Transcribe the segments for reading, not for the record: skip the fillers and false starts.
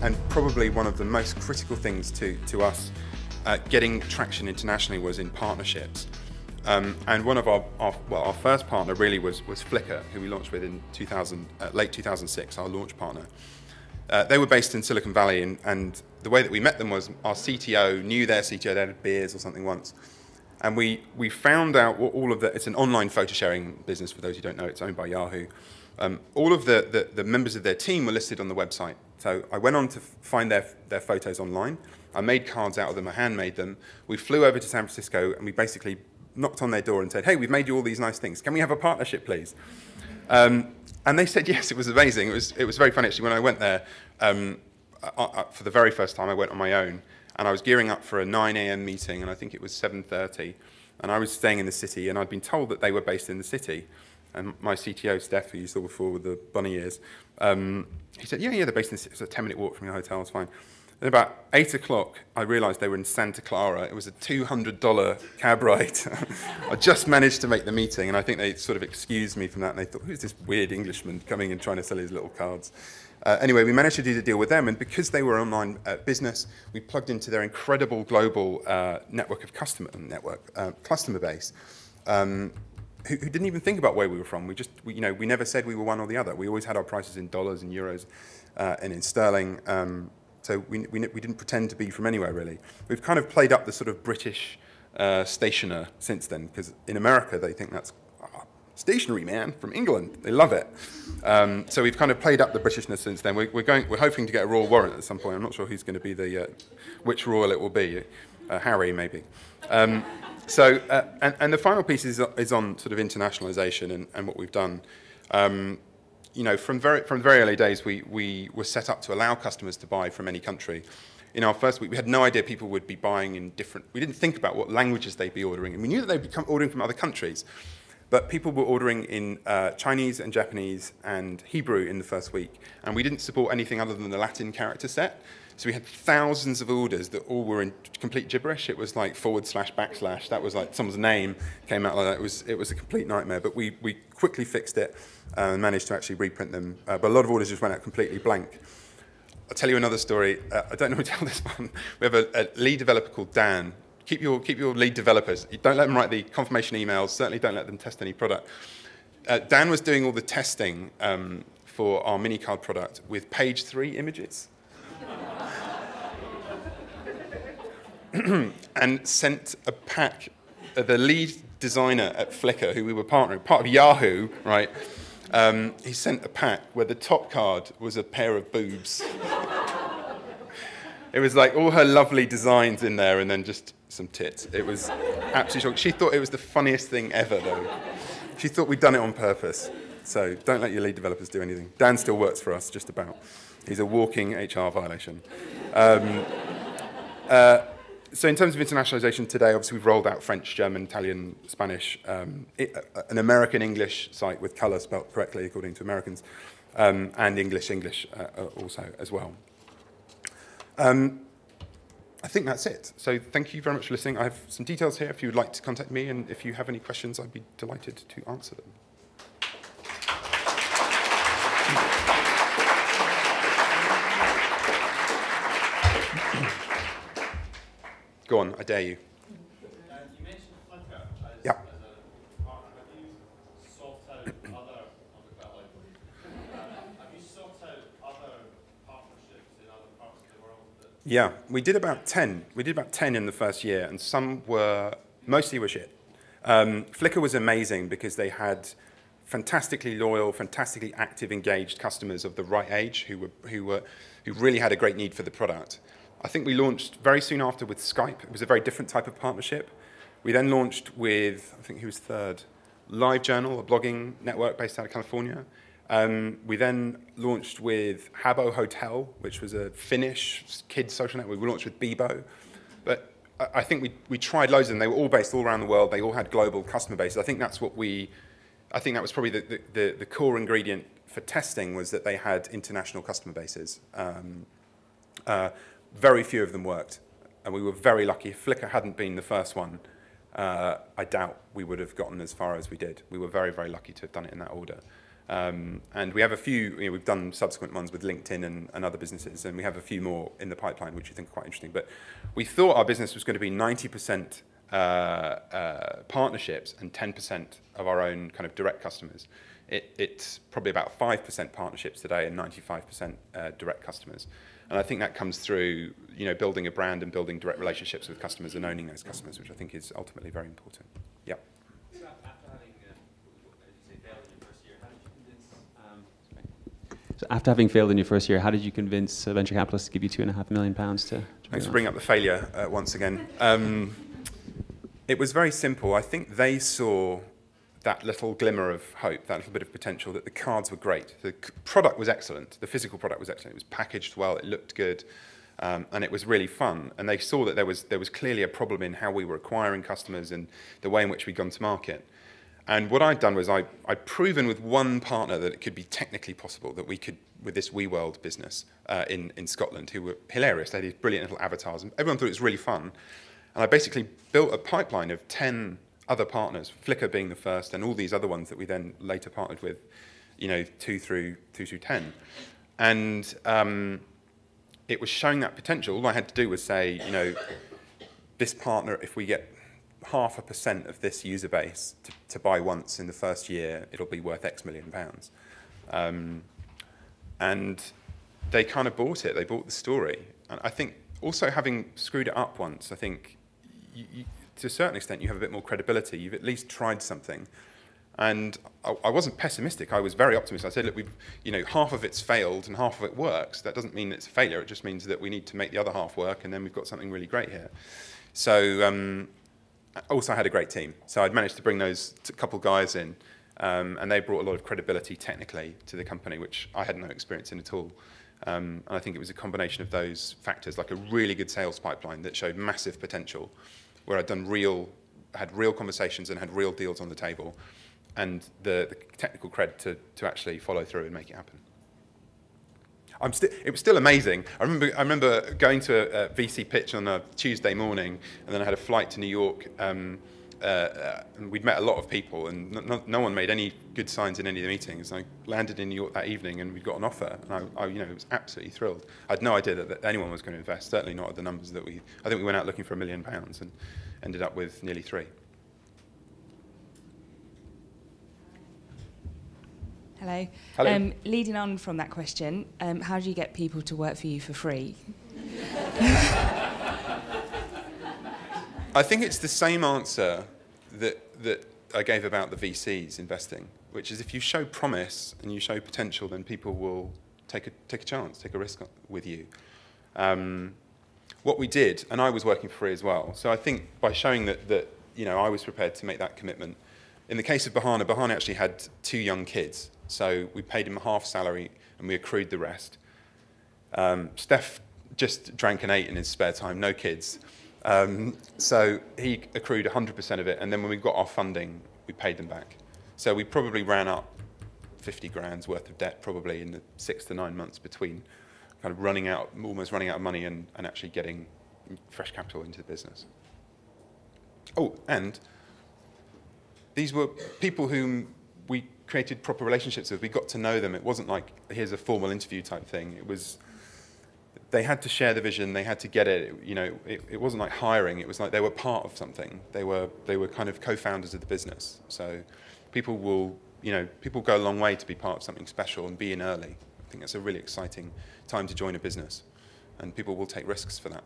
and probably one of the most critical things to us getting traction internationally was in partnerships. And one of our first partner really was Flickr, who we launched with in late 2006, our launch partner. They were based in Silicon Valley, and the way that we met them was our CTO knew their CTO, they had beers or something once. And we found out what all of the, it's an online photo sharing business, for those who don't know, it's owned by Yahoo. All of the members of their team were listed on the website. So I went on to find their photos online. I made cards out of them, I handmade them. We flew over to San Francisco and we basically knocked on their door and said, hey, we've made you all these nice things. Can we have a partnership, please? And they said yes. It was amazing. It was very fun, actually. When I went there, for the very first time, I went on my own. And I was gearing up for a 9 a.m. meeting, and I think it was 7:30. And I was staying in the city, and I'd been told that they were based in the city. And my CTO, Steph, who you saw before with the bunny ears, he said, yeah, they're based in the city. It's a 10-minute walk from your hotel, it's fine. Then about 8 o'clock, I realized they were in Santa Clara. It was a $200 cab ride. I just managed to make the meeting, and I think they sort of excused me from that, and they thought, who's this weird Englishman coming and trying to sell his little cards? Anyway, we managed to do the deal with them, and because they were online business, we plugged into their incredible global network of customer base, who didn't even think about where we were from. We never said we were one or the other. We always had our prices in dollars and euros and in sterling. So we didn't pretend to be from anywhere, really. We've kind of played up the sort of British stationer since then, because in America they think that's stationery man from England. They love it. So we've kind of played up the Britishness since then. We're hoping to get a royal warrant at some point. I'm not sure who's going to be which royal it will be. Harry, maybe. And the final piece is on sort of internationalization and what we've done. From the very early days, we were set up to allow customers to buy from any country. In our first week, we had no idea people would be buying in different. We didn't think about what languages they'd be ordering, and we knew that they'd be ordering from other countries. But people were ordering in Chinese and Japanese and Hebrew in the first week, and we didn't support anything other than the Latin character set. So we had thousands of orders that all were in complete gibberish. It was like / / That was like someone's name came out like that. It was a complete nightmare. But we quickly fixed it and managed to actually reprint them. But a lot of orders just went out completely blank. I'll tell you another story. I don't know how to tell this one. We have a lead developer called Dan. Keep your lead developers. You don't let them write the confirmation emails. Certainly don't let them test any product. Dan was doing all the testing for our mini card product with page 3 images. And sent a pack. The lead designer at Flickr, who we were partnering, part of Yahoo, right? He sent a pack where the top card was a pair of boobs. It was like all her lovely designs in there, and then just some tits. It was absolutely shocking. She thought it was the funniest thing ever, though. She thought we'd done it on purpose. So don't let your lead developers do anything. Dan still works for us, just about. He's a walking HR violation. So in terms of internationalization today, obviously we've rolled out French, German, Italian, Spanish, an American English site with colour spelt correctly according to Americans, and English also as well. I think that's it. So thank you very much for listening. I have some details here if you would like to contact me, and if you have any questions, I'd be delighted to answer them. Go on, I dare you. You mentioned Flickr as Yeah. a partner. Have you sought out other, have you sought out other partnerships in other parts of the world? Yeah, we did about 10. We did about 10 in the first year, and mostly were shit. Flickr was amazing because they had fantastically loyal, fantastically active, engaged customers of the right age who really had a great need for the product. I think we launched very soon after with Skype. It was a very different type of partnership. We then launched with, I think who was third, LiveJournal, a blogging network based out of California. We then launched with Habbo Hotel, which was a Finnish kids social network. We launched with Bebo. But I think we tried loads of them. They were all based all around the world. They all had global customer bases. I think that was probably the core ingredient for testing, was that they had international customer bases. Very few of them worked, and we were very lucky. If Flickr hadn't been the first one, I doubt we would have gotten as far as we did. We were very, very lucky to have done it in that order. And we have a few, we've done subsequent ones with LinkedIn and other businesses, and we have a few more in the pipeline, which we think are quite interesting. But we thought our business was going to be 90% partnerships and 10% of our own kind of direct customers. It's probably about 5% partnerships today and 95% direct customers. And I think that comes through, building a brand and building direct relationships with customers and owning those customers, which I think is ultimately very important. Yeah. So after having, as you say, failed in your first year, how did you convince? So after having failed in your first year, how did you convince venture capitalists to give you £2.5 million to? Thanks for bringing up the failure once again. It was very simple. I think they saw that little glimmer of hope, that little bit of potential, that the cards were great. The product was excellent. The physical product was excellent. It was packaged well. It looked good. And it was really fun. And they saw that there was clearly a problem in how we were acquiring customers and the way in which we'd gone to market. And what I'd done was I'd proven with one partner that it could be technically possible, that we could, with this WeWorld business in Scotland, who were hilarious. They had these brilliant little avatars. And everyone thought it was really fun. And I basically built a pipeline of 10 other partners, Flickr being the first, and all these other ones that we then later partnered with, 2 through 10. And it was showing that potential. All I had to do was say, this partner, if we get 0.5% of this user base to buy once in the first year, it'll be worth X million pounds. And they kind of bought it. They bought the story. And I think also having screwed it up once, I think to a certain extent, you have a bit more credibility. You've at least tried something. And I wasn't pessimistic. I was very optimistic. I said, look, half of it's failed and half of it works. That doesn't mean it's a failure. It just means that we need to make the other half work, and then we've got something really great here. So also I had a great team. So I'd managed to bring those couple guys in, and they brought a lot of credibility technically to the company, which I had no experience in at all. And I think it was a combination of those factors, like a really good sales pipeline that showed massive potential, where I'd had real conversations and had real deals on the table, and the technical cred to actually follow through and make it happen. It was still amazing. I remember going to a VC pitch on a Tuesday morning, and then I had a flight to New York, and we'd met a lot of people, and no one made any good signs in any of the meetings. I landed in New York that evening, and we'd got an offer, and I was absolutely thrilled. I had no idea that anyone was going to invest, certainly not at the numbers that I think we went out looking for £1 million and ended up with nearly 3. Hello. Hello. Leading on from that question, how do you get people to work for you for free? I think it's the same answer that I gave about the VCs investing, which is if you show promise and you show potential, then people will take a chance, take a risk with you. What we did, and I was working for free as well, so I think by showing that I was prepared to make that commitment. In the case of Bahana actually had 2 young kids, so we paid him half salary and we accrued the rest. Steph just drank an 8 in his spare time, no kids. So he accrued 100% of it, and then when we got our funding, we paid them back. So we probably ran up 50 grand's worth of debt probably in the 6 to 9 months between kind of almost running out of money and actually getting fresh capital into the business. Oh, and these were people whom we created proper relationships with. We got to know them. It wasn't like, here's a formal interview type thing. It was, they had to share the vision. They had to get it. It wasn't like hiring. It was like they were part of something. They were kind of co-founders of the business. So people go a long way to be part of something special and be in early. I think that's a really exciting time to join a business, and people will take risks for that.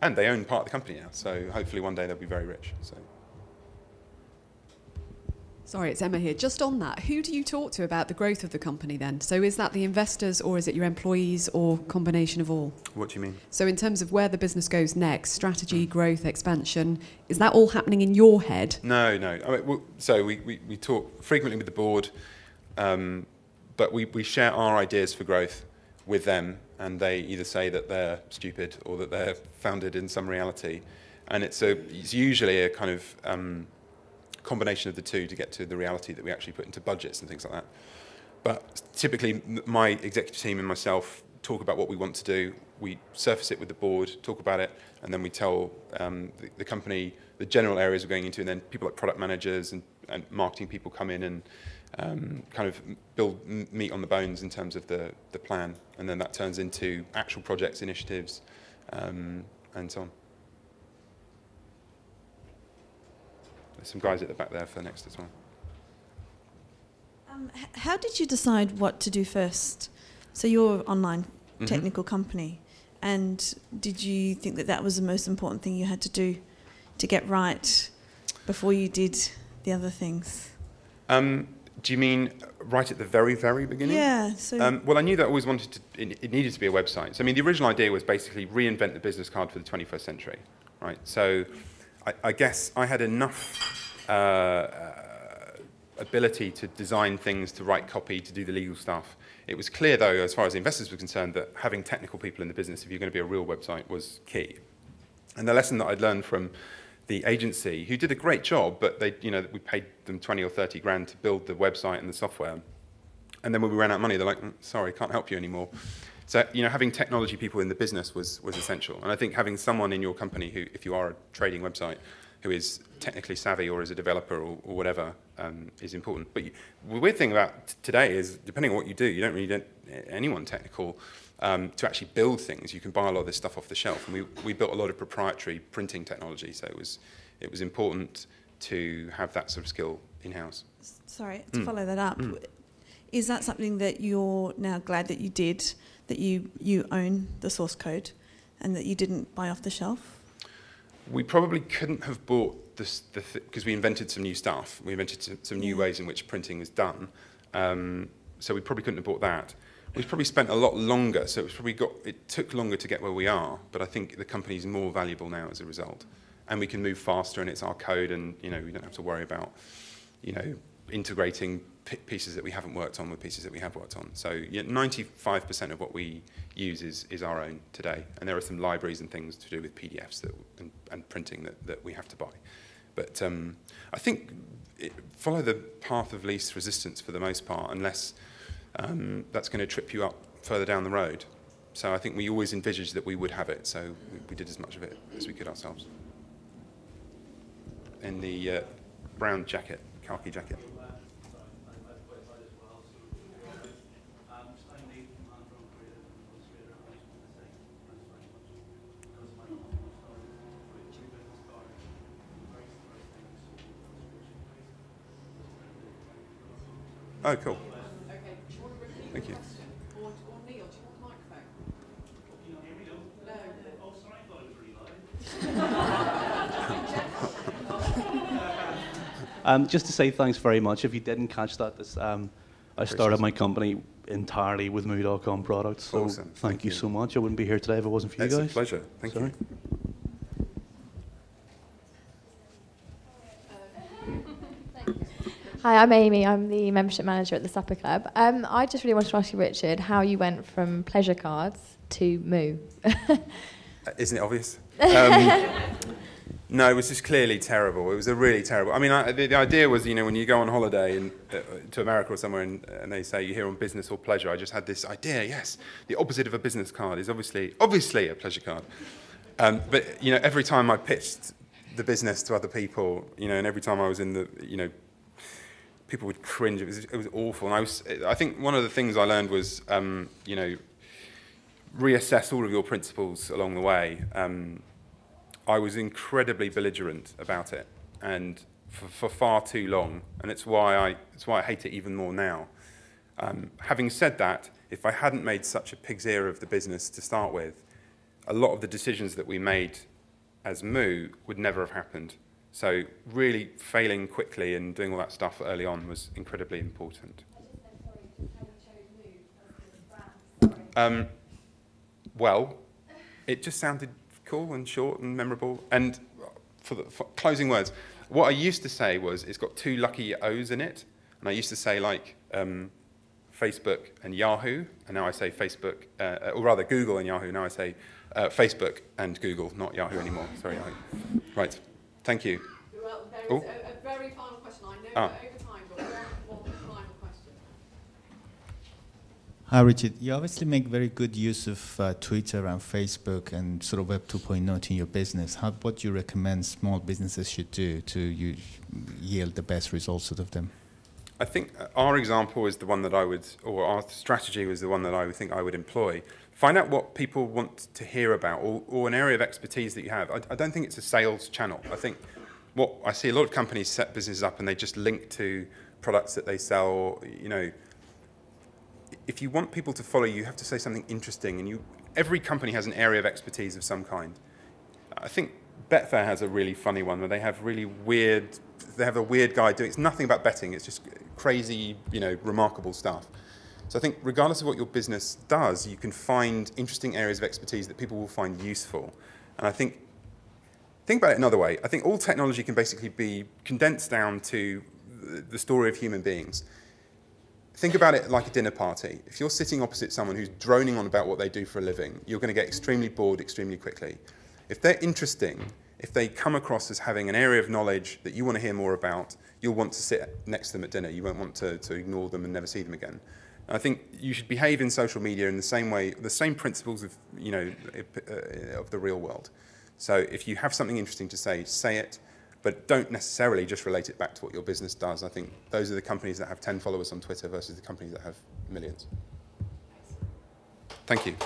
And they own part of the company now, so hopefully one day they'll be very rich. So. Sorry, it's Emma here. Just on that, who do you talk to about the growth of the company then? So is that the investors, or is it your employees, or combination of all? What do you mean? So in terms of where the business goes next, strategy, growth, expansion, is that all happening in your head? No. I mean, so we talk frequently with the board, but we share our ideas for growth with them, and they either say that they're stupid or that they're founded in some reality. And it's usually a kind of combination of the two to get to the reality that we actually put into budgets and things like that. But typically my executive team and myself talk about what we want to do, we surface it with the board, talk about it, and then we tell the company the general areas we're going into, and then people like product managers and marketing people come in and kind of build meat on the bones in terms of the plan, and then that turns into actual projects, initiatives, and so on. There's some guys at the back there for next as well. How did you decide what to do first? So you're an online technical company, and did you think that that was the most important thing you had to do to get right before you did the other things? Do you mean right at the very, very beginning? Yeah. So well, I knew that I always wanted to. It needed to be a website. So I mean, the original idea was basically reinvent the business card for the 21st century, right? So I guess I had enough ability to design things, to write copy, to do the legal stuff. It was clear, though, as far as the investors were concerned, that having technical people in the business, if you're going to be a real website, was key. And the lesson that I'd learned from the agency, who did a great job, but they, you know, we paid them 20 or 30 grand to build the website and the software. And then when we ran out of money, they're like, sorry, can't help you anymore. So, you know, having technology people in the business was essential. And I think having someone in your company who, if you are a trading website, who is technically savvy or is a developer or whatever, is important. But the weird thing about today is, depending on what you do, you don't really need anyone technical to actually build things. You can buy a lot of this stuff off the shelf. And we built a lot of proprietary printing technology, so it was important to have that sort of skill in-house. Sorry, to follow that up, is that something that you're now glad that you did, that you own the source code and that you didn't buy off the shelf? We probably couldn't have bought this because we invented some new stuff. We invented some new ways in which printing is done. So we probably couldn't have bought that. We've probably spent a lot longer, so it took longer to get where we are, but I think the company's more valuable now as a result. And we can move faster, and it's our code, and you know, we don't have to worry about, you know, integrating pieces that we haven't worked on with pieces that we have worked on. So 95% of what we use is our own today, and there are some libraries and things to do with PDFs and printing that we have to buy. But I think follow the path of least resistance for the most part, unless that's going to trip you up further down the road. So I think we always envisaged that we would have it, so we did as much of it as we could ourselves. In the brown jacket, khaki jacket. Oh, cool. Okay, do you want to repeat Thank the you. question? Or Neil, do you want the microphone? Can you hear me? No. Oh, sorry, I thought it was really loud. Just to say thanks very much. If you didn't catch that, I started my company entirely with Moo.com products. So awesome. thank you so much. I wouldn't be here today if it wasn't for you guys. It's a pleasure. Thank you. Hi, I'm Amy. I'm the membership manager at the Supper Club. I just really wanted to ask you, Richard, how you went from pleasure cards to Moo. Isn't it obvious? No, it was just clearly terrible. It was a really terrible. I mean, the idea was, you know, when you go on holiday to America or somewhere and they say you're here on business or pleasure, I just had this idea, yes, the opposite of a business card is obviously a pleasure card. But, you know, every time I pitched the business to other people, you know, and every time I was in the, you know, people would cringe. It was awful. And I think one of the things I learned was, you know, reassess all of your principles along the way. I was incredibly belligerent about it, and for far too long, and it's why I hate it even more now. Having said that, if I hadn't made such a pig's ear of the business to start with, a lot of the decisions that we made as Moo would never have happened. So really failing quickly and doing all that stuff early on was incredibly important. Well, it just sounded cool and short and memorable. And for closing words, what I used to say was it's got 2 lucky O's in it. And I used to say like Facebook and Yahoo, and now I say Facebook, or rather Google and Yahoo. Now I say Facebook and Google, not Yahoo anymore. Sorry, Yahoo. Right. Thank you. Well, there is a very final question. I know we're over time, but one final question. Hi, Richard. You obviously make very good use of Twitter and Facebook and sort of Web 2.0 in your business. What do you recommend small businesses should do to yield the best results out of them? I think our example is the one that I would, or our strategy was the one that I would think I would employ. Find out what people want to hear about, or an area of expertise that you have. I don't think it's a sales channel. I think what I see a lot of companies set businesses up and they just link to products that they sell, or, you know, if you want people to follow you, you have to say something interesting, and every company has an area of expertise of some kind. I think Betfair has a really funny one where they have a weird guy doing, it's nothing about betting, it's just crazy, you know, remarkable stuff. So I think regardless of what your business does, you can find interesting areas of expertise that people will find useful. And I think about it another way. I think all technology can basically be condensed down to the story of human beings. Think about it like a dinner party. If you're sitting opposite someone who's droning on about what they do for a living, you're going to get extremely bored extremely quickly. If they're interesting, if they come across as having an area of knowledge that you want to hear more about, you'll want to sit next to them at dinner. You won't want to ignore them and never see them again. I think you should behave in social media in the same way, the same principles of, you know, of the real world. So if you have something interesting to say it, but don't necessarily just relate it back to what your business does. I think those are the companies that have 10 followers on Twitter versus the companies that have millions. Thank you.